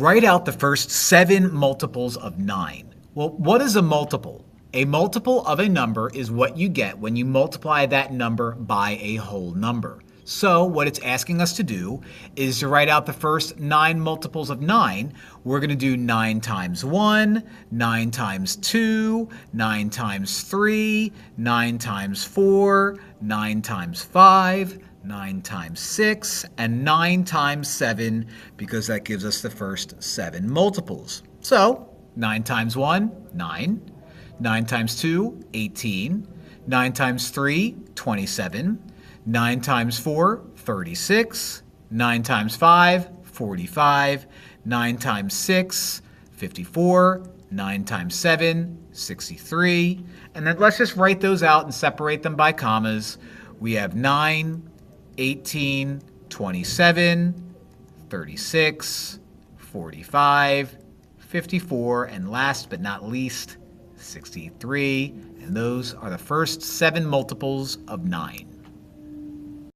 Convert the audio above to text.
Write out the first 7 multiples of 9. Well, what is a multiple? A multiple of a number is what you get when you multiply that number by a whole number. So what it's asking us to do is to write out the first 9 multiples of 9. We're going to do 9 times 1, 9 times 2, 9 times 3, 9 times 4, 9 times 5, 9 times 6, and 9 times 7, because that gives us the first 7 multiples. So 9 times 1, 9. 9 times 2, 18. 9 times 3, 27. 9 times 4, 36. 9 times 5, 45. 9 times 6, 54. 9 times 7, 63. And then let's just write those out and separate them by commas. We have 9, 18, 27, 36, 45, 54, and last but not least, 63. And those are the first 7 multiples of 9.